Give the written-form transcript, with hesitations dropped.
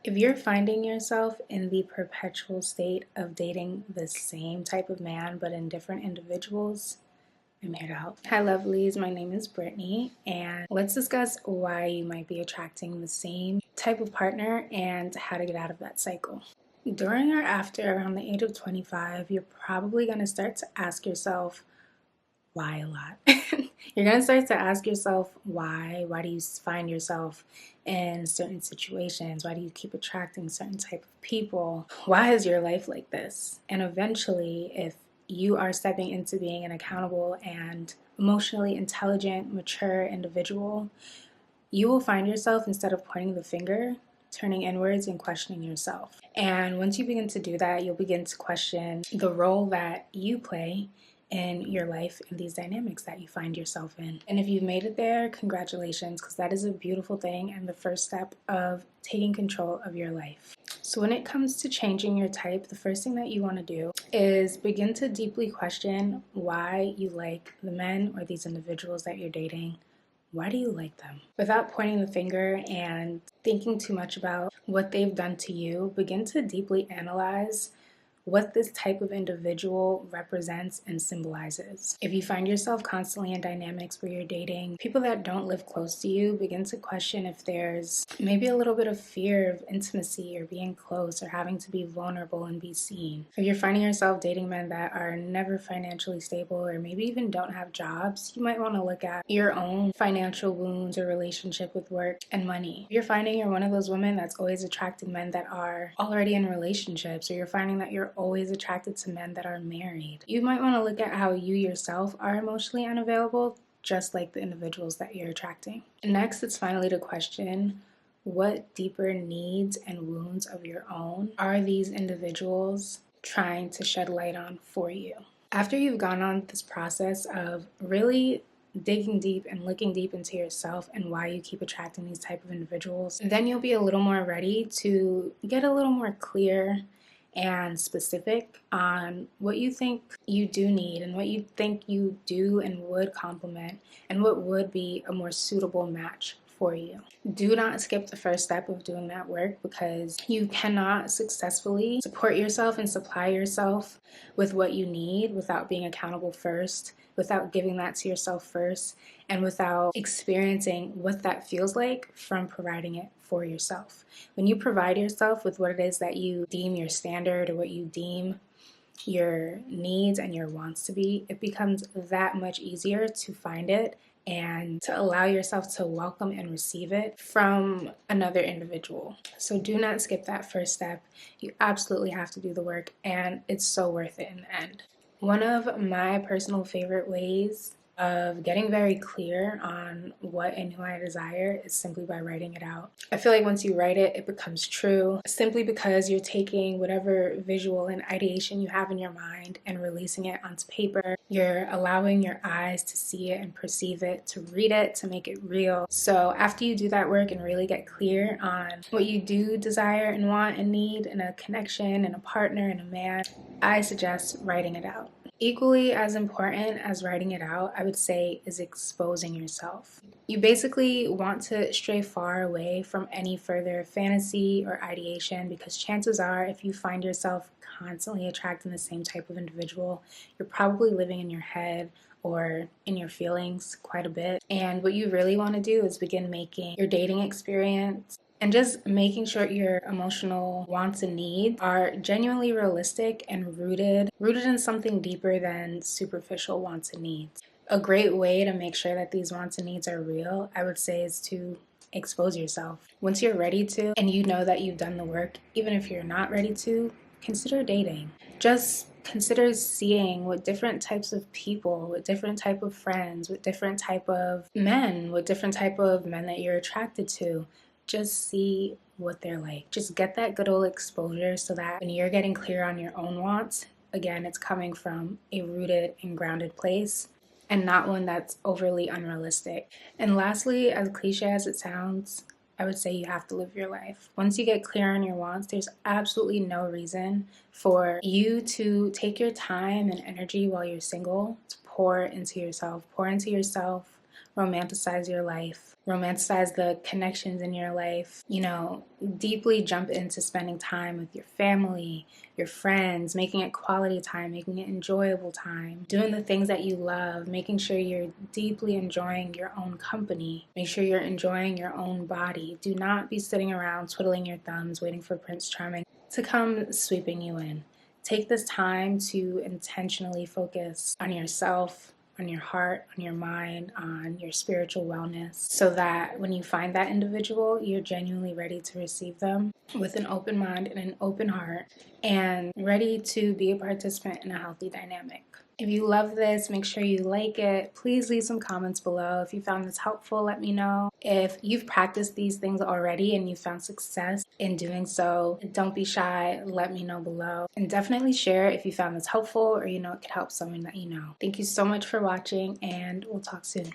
If you're finding yourself in the perpetual state of dating the same type of man but in different individuals, I'm here to help. Hi lovelies, my name is Brittany, and let's discuss why you might be attracting the same type of partner and how to get out of that cycle. During or after around the age of 25, you're probably going to start to ask yourself why a lot. You're going to start to ask yourself why. Why do you find yourself in certain situations? Why do you keep attracting certain type of people? Why is your life like this? And eventually, if you are stepping into being an accountable and emotionally intelligent, mature individual, you will find yourself, instead of pointing the finger, turning inwards and questioning yourself. And once you begin to do that, you'll begin to question the role that you play in your life and these dynamics that you find yourself in. And if you've made it there, congratulations, because that is a beautiful thing and the first step of taking control of your life. So when it comes to changing your type, the first thing that you want to do is begin to deeply question why you like the men or these individuals that you're dating. Why do you like them? Without pointing the finger and thinking too much about what they've done to you, begin to deeply analyze what this type of individual represents and symbolizes. If you find yourself constantly in dynamics where you're dating people that don't live close to you, begin to question if there's maybe a little bit of fear of intimacy or being close or having to be vulnerable and be seen. If you're finding yourself dating men that are never financially stable or maybe even don't have jobs, you might want to look at your own financial wounds or relationship with work and money. If you're finding you're one of those women that's always attracting men that are already in relationships, or you're finding that you're always attracted to men that are married, you might want to look at how you yourself are emotionally unavailable, just like the individuals that you're attracting. Next, it's finally to question what deeper needs and wounds of your own are these individuals trying to shed light on for you. After you've gone on this process of really digging deep and looking deep into yourself and why you keep attracting these type of individuals, then you'll be a little more ready to get a little more clear and specific on what you think you do need and what you think you do and would complement and what would be a more suitable match for you. Do not skip the first step of doing that work, because you cannot successfully support yourself and supply yourself with what you need without being accountable first, without giving that to yourself first, and without experiencing what that feels like from providing it for yourself. When you provide yourself with what it is that you deem your standard or what you deem your needs and your wants to be, it becomes that much easier to find it and to allow yourself to welcome and receive it from another individual. So do not skip that first step. You absolutely have to do the work, and it's so worth it in the end. One of my personal favorite ways of getting very clear on what and who I desire is simply by writing it out. I feel like once you write it, it becomes true, simply because you're taking whatever visual and ideation you have in your mind and releasing it onto paper. You're allowing your eyes to see it and perceive it, to read it, to make it real. So after you do that work and really get clear on what you do desire and want and need in a connection and a partner and a man, I suggest writing it out. Equally as important as writing it out, I would say, is exposing yourself. You basically want to stray far away from any further fantasy or ideation, because chances are, if you find yourself constantly attracting the same type of individual, you're probably living in your head or in your feelings quite a bit. And what you really want to do is begin making your dating experience and just making sure your emotional wants and needs are genuinely realistic and rooted in something deeper than superficial wants and needs. A great way to make sure that these wants and needs are real, I would say, is to expose yourself. Once you're ready to, and you know that you've done the work, even if you're not ready to, consider dating. Just consider seeing what different types of people, with different type of friends, with different type of men, with different type of men that you're attracted to. Just see what they're like. Just get that good old exposure so that when you're getting clear on your own wants, again, it's coming from a rooted and grounded place and not one that's overly unrealistic. And lastly, as cliche as it sounds, I would say you have to live your life. Once you get clear on your wants, there's absolutely no reason for you to take your time and energy while you're single to pour into yourself romanticize your life, romanticize the connections in your life, deeply jump into spending time with your family, your friends, making it quality time, making it enjoyable time, doing the things that you love, making sure you're deeply enjoying your own company, make sure you're enjoying your own body. Do not be sitting around twiddling your thumbs waiting for Prince Charming to come sweeping you in. Take this time to intentionally focus on yourself, on your heart, on your mind, on your spiritual wellness, so that when you find that individual, you're genuinely ready to receive them with an open mind and an open heart, and ready to be a participant in a healthy dynamic. If you love this, make sure you like it. Please leave some comments below. If you found this helpful, let me know. If you've practiced these things already and you found success in doing so, don't be shy. Let me know below. And definitely share if you found this helpful or it could help someone that you know. Thank you so much for watching, and we'll talk soon.